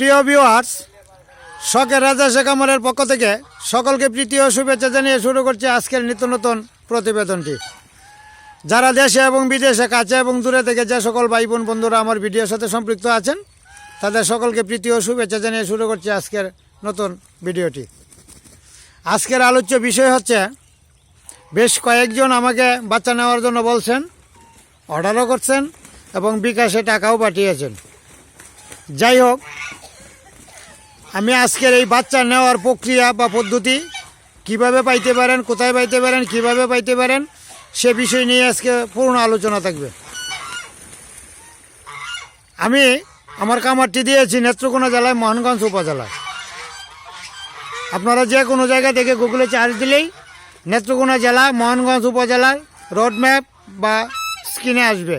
প্রিয় ভিউয়ার্স, শখের রাজা শেখ আমরের পক্ষ থেকে সকলকে প্রীতি ও শুভেচ্ছা জানিয়ে শুরু করছি আজকের নিত্য নতুন প্রতিবেদনটি। যারা দেশে এবং বিদেশে কাছে এবং দূরে থেকে যে সকল ভাই বোন বন্ধুরা আমার ভিডিওর সাথে সম্পৃক্ত আছেন, তাদের সকলকে প্রীতি ও শুভেচ্ছা জানিয়ে শুরু করছি আজকের নতুন ভিডিওটি। আজকের আলোচ্য বিষয় হচ্ছে, বেশ কয়েকজন আমাকে বাচ্চা নেওয়ার জন্য বলছেন, অর্ডারও করছেন এবং বিকাশে টাকাও পাঠিয়েছেন। যাই হোক, আমি আজকের এই বাচ্চা নেওয়ার প্রক্রিয়া বা পদ্ধতি কিভাবে পাইতে পারেন, কোথায় পাইতে পারেন, কিভাবে পাইতে পারেন, সে বিষয় নিয়ে আজকে পূর্ণ আলোচনা থাকবে। আমি আমার খামারটি দিয়েছি নেত্রকোনা জেলায় মোহনগঞ্জ উপজেলায়। আপনারা যে কোনো জায়গা থেকে গুগলে চার্জ দিলেই নেত্রকোনা জেলা মোহনগঞ্জ উপজেলার রোড ম্যাপ বা স্ক্রিনে আসবে।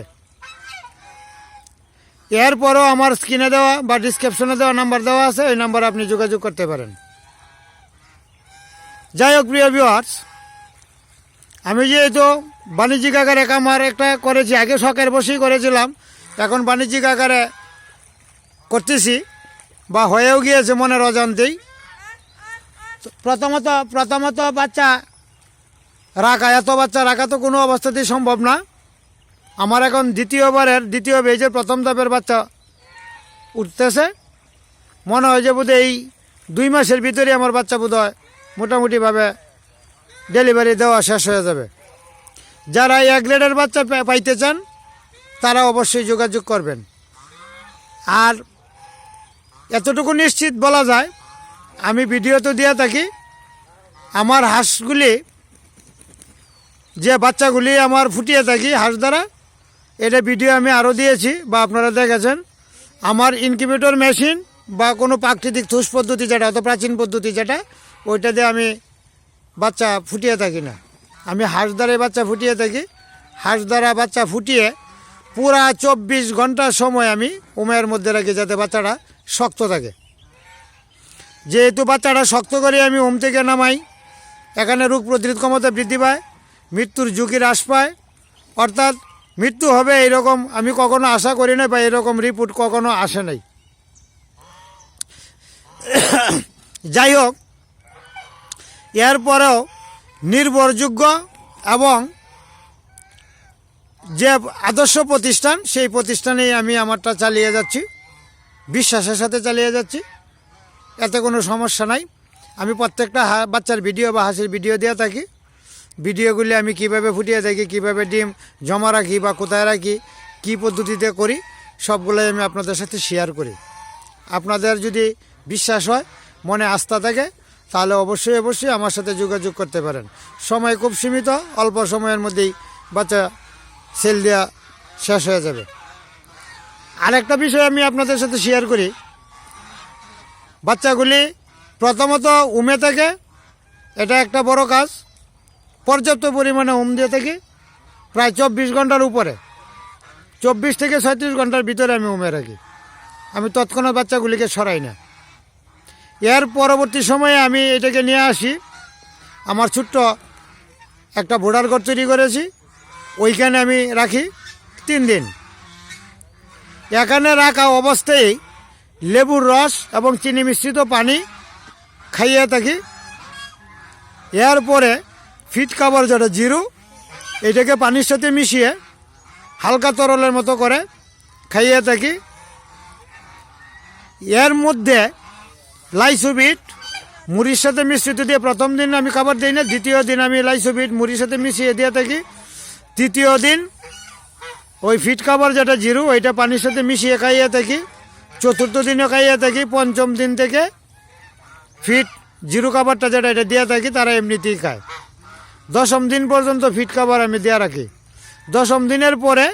এরপরও আমার স্ক্রিনে দেওয়া বা ডিসক্রিপশনে দেওয়া নাম্বার দেওয়া আছে, ওই নাম্বারে আপনি যোগাযোগ করতে পারেন। যাই হোক প্রিয় ভিউয়ার্স, আমি যেহেতু বাণিজ্যিক আকারে খামার একটা করেছি, আগে শখের বসেই করেছিলাম, এখন বাণিজ্যিক আকারে করতেছি বা হয়েও গিয়েছে মনের অজান্তেই। প্রথমত বাচ্চা রাখা, এত বাচ্চা রাখা তো কোনো অবস্থাতেই সম্ভব না। আমার এখন দ্বিতীয় বেজের প্রথম ধাপের বাচ্চা উঠতেছে। মনে হয় যে বোধহয় এই 2 মাসের ভিতরে আমার বাচ্চা বোধহয় মোটামুটিভাবে ডেলিভারি দেওয়া শেষ হয়ে যাবে। যারা এই গ্রেডের বাচ্চা পাইতে চান তারা অবশ্যই যোগাযোগ করবেন। আর এতটুকু নিশ্চিত বলা যায়, আমি ভিডিও তো দিয়ে থাকি, আমার হাঁসগুলি যে বাচ্চাগুলি আমার ফুটিয়ে থাকি হাঁস দ্বারা, এটা ভিডিও আমি আরও দিয়েছি বা আপনারা দেখেছেন। আমার ইনকিউবেটর মেশিন বা কোনো প্রাকৃতিক থুস পদ্ধতি যেটা, অত প্রাচীন পদ্ধতি যেটা, ওইটা দিয়ে আমি বাচ্চা ফুটিয়ে থাকি না। আমি হাঁস দ্বারাই বাচ্চা ফুটিয়ে থাকি। হাঁস দ্বারা বাচ্চা ফুটিয়ে পুরা 24 ঘন্টা সময় আমি উমের মধ্যে রাখি, যাতে বাচ্চাটা শক্ত থাকে। যেহেতু বাচ্চাটা শক্ত করে আমি উম থেকে নামাই, এখানে রোগ প্রতিরোধ ক্ষমতা বৃদ্ধি পায়, মৃত্যুর ঝুঁকি হ্রাস পায়। অর্থাৎ মৃত্যু হবে এরকম আমি কখনো আশা করি না, বা এরকম রিপোর্ট কখনো আসে নাই। যাই হোক, এরপরেও নির্ভরযোগ্য এবং যে আদর্শ প্রতিষ্ঠান, সেই প্রতিষ্ঠানেই আমি আমারটা চালিয়ে যাচ্ছি, বিশ্বাসের সাথে চালিয়ে যাচ্ছি। এতে কোনো সমস্যা নাই। আমি প্রত্যেকটা বাচ্চার ভিডিও বা হাঁসের ভিডিও দিয়ে থাকি। ভিডিওগুলি আমি কিভাবে ফুটিয়ে থাকি, কিভাবে ডিম জমা রাখি বা কোথায় রাখি, কী পদ্ধতিতে করি, সবগুলোই আমি আপনাদের সাথে শেয়ার করি। আপনাদের যদি বিশ্বাস হয়, মনে আস্থা থাকে, তাহলে অবশ্যই আমার সাথে যোগাযোগ করতে পারেন। সময় খুব সীমিত, অল্প সময়ের মধ্যেই বাচ্চা সেল দেওয়া শেষ হয়ে যাবে। আরেকটা বিষয় আমি আপনাদের সাথে শেয়ার করি, বাচ্চাগুলি প্রথমত উমে থাকে, এটা একটা বড় কাজ। পর্যাপ্ত পরিমাণে উম দিয়ে থাকি, প্রায় 24 ঘন্টার উপরে, 24 থেকে 36 ঘন্টার ভিতরে আমি উমে রাখি। আমি তৎক্ষণাৎ বাচ্চাগুলিকে সরাই না। এর পরবর্তী সময়ে আমি এটাকে নিয়ে আসি, আমার ছোট্ট একটা ভোডার ঘর তৈরি করেছি, ওইখানে আমি রাখি 3 দিন। এখানে রাখা অবস্থায় লেবুর রস এবং চিনি মিশ্রিত পানি খাইয়ে থাকি। এরপরে ফিট খাবার যেটা জিরু, এটাকে পানির সাথে মিশিয়ে হালকা তরলের মতো করে খাইয়ে থাকি। এর মধ্যে লাইসোবিট মুড়ির সাথে মিশ্রিত দিয়ে প্রথম দিন আমি খাবার দিই না, দ্বিতীয় দিন আমি লাইসোবিট মুড়ির সাথে মিশিয়ে দিয়ে থাকি। তৃতীয় দিন ওই ফিট খাবার যেটা জিরু, ওইটা পানির সাথে মিশিয়ে খাইয়ে থাকি। চতুর্থ দিনও খাইয়ে থাকি। পঞ্চম দিন থেকে ফিট জিরু খাবারটা যেটা, এটা দিয়ে থাকি, তারা এমনিতেই খায়। 10ম দিন পর্যন্ত ফিট খাবার আমি দেওয়া রাখি। 10ম দিনের পরে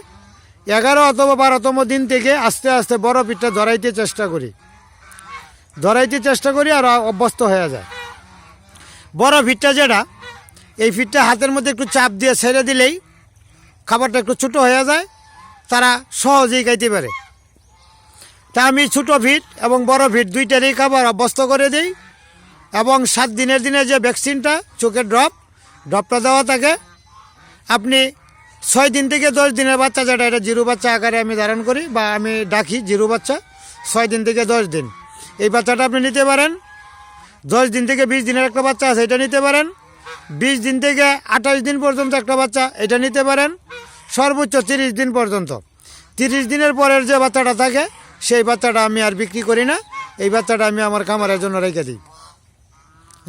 11 অথবা 12তম দিন থেকে আস্তে আস্তে বড় ফিটটা ধরাইতে চেষ্টা করি আর অভ্যস্ত হয়ে যায়। বড় ফিটটা যেটা, এই ফিটটা হাতের মধ্যে একটু চাপ দিয়ে ছেড়ে দিলেই খাবারটা একটু ছোটো হয়ে যায়, তারা সহজেই খাইতে পারে। তা আমি ছোটো ফিট এবং বড় ফিট দুইটারই খাবার অভ্যস্ত করে দিই। এবং 7 দিনের দিনে যে ভ্যাকসিনটা, চোখের ড্রপটা দেওয়া থাকে, আপনি 6 দিন থেকে 10 দিনের বাচ্চা যেটা, এটা জিরু বাচ্চা আকারে আমি ধারণ করি বা আমি ডাকি জিরু বাচ্চা। 6 দিন থেকে 10 দিন এই বাচ্চাটা আপনি নিতে পারেন। 10 দিন থেকে 20 দিনের একটা বাচ্চা আছে, এটা নিতে পারেন। 20 দিন থেকে 28 দিন পর্যন্ত একটা বাচ্চা, এটা নিতে পারেন। সর্বোচ্চ 30 দিন পর্যন্ত। 30 দিনের পরের যে বাচ্চাটা থাকে সেই বাচ্চাটা আমি আর বিক্রি করি না, এই বাচ্চাটা আমি আমার খামারের জন্য রেখে দিই।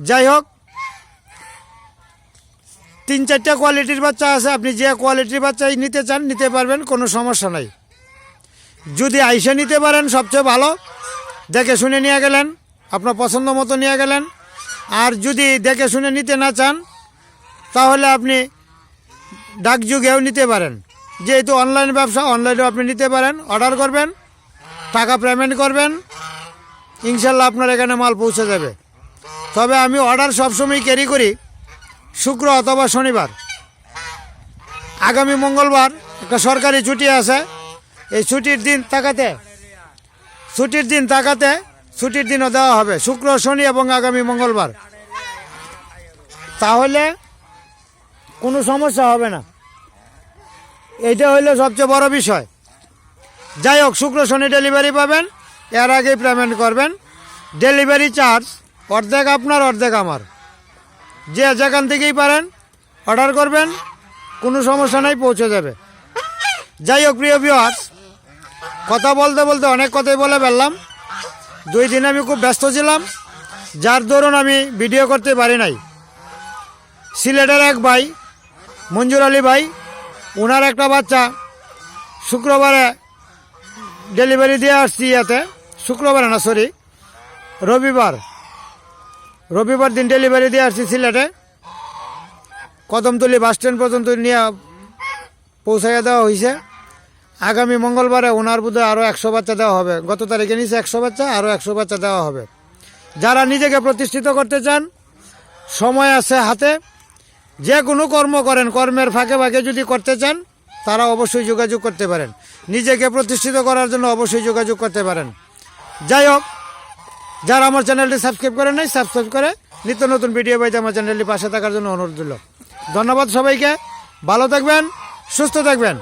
যাই হোক, 3-4টা কোয়ালিটির বাচ্চা আছে, আপনি যে কোয়ালিটির বাচ্চাই নিতে চান নিতে পারবেন, কোনো সমস্যা নাই। যদি আইসে নিতে পারেন সবচেয়ে ভালো, দেখে শুনে নিয়ে গেলেন, আপনার পছন্দ মতো নিয়ে গেলেন। আর যদি দেখে শুনে নিতে না চান তাহলে আপনি ডাকযোগেও নিতে পারেন, যেহেতু অনলাইন ব্যবসা, অনলাইনেও আপনি নিতে পারেন। অর্ডার করবেন, টাকা পেমেন্ট করবেন, ইনশাল্লাহ আপনার এখানে মাল পৌঁছে যাবে। তবে আমি অর্ডার সবসময় ক্যারি করি শুক্র অথবা শনিবার। আগামী মঙ্গলবার একটা সরকারি ছুটি আছে, এই ছুটির দিন তাকাতে ছুটির দিনও দেওয়া হবে, শুক্র শনি এবং আগামী মঙ্গলবার। তাহলে কোনো সমস্যা হবে না, এইটা হইলো সবচেয়ে বড় বিষয়। যাই হোক, শুক্র শনি ডেলিভারি পাবেন, এর আগেই পেমেন্ট করবেন। ডেলিভারি চার্জ অর্ধেক আপনার অর্ধেক আমার, যে যেখান থেকেই পারেন অর্ডার করবেন, কোনো সমস্যা নাই, পৌঁছে যাবে। যাই হোক প্রিয় ভিউয়ার্স, কথা বলতে বলতে অনেক কথাই বলে ফেললাম। 2 দিন আমি খুব ব্যস্ত ছিলাম, যার দরুন আমি ভিডিও করতে পারি নাই। সিলেটের এক ভাই মঞ্জুর আলী ভাই, ওনার একটা বাচ্চা শুক্রবারে ডেলিভারি দিয়ে আসছি, শুক্রবারে না সরি রবিবার দিন ডেলিভারি দিয়ে আসছি সিলেটে। কদমতলী বাস স্ট্যান্ড পর্যন্ত নিয়ে পৌঁছাইয়া দেওয়া হয়েছে। আগামী মঙ্গলবারে ওনার বোধহয় আরও 100 বাচ্চা দেওয়া হবে। গত তারিখে নিচে 100 বাচ্চা, আরও 100 বাচ্চা দেওয়া হবে। যারা নিজেকে প্রতিষ্ঠিত করতে চান, সময় আছে হাতে, যে কোনো কর্ম করেন, কর্মের ফাঁকে ফাঁকে যদি করতে চান তারা অবশ্যই যোগাযোগ করতে পারেন। নিজেকে প্রতিষ্ঠিত করার জন্য অবশ্যই যোগাযোগ করতে পারেন। যাই হোক, যারা আমার চ্যানেলটি সাবস্ক্রাইব করেন নাই, সাবস্ক্রাইব করে নিত্য নতুন ভিডিও পাইতে আমার চ্যানেলটি পাশে থাকার জন্য অনুরোধ রইল। ধন্যবাদ সবাইকে, ভালো থাকবেন, সুস্থ থাকবেন।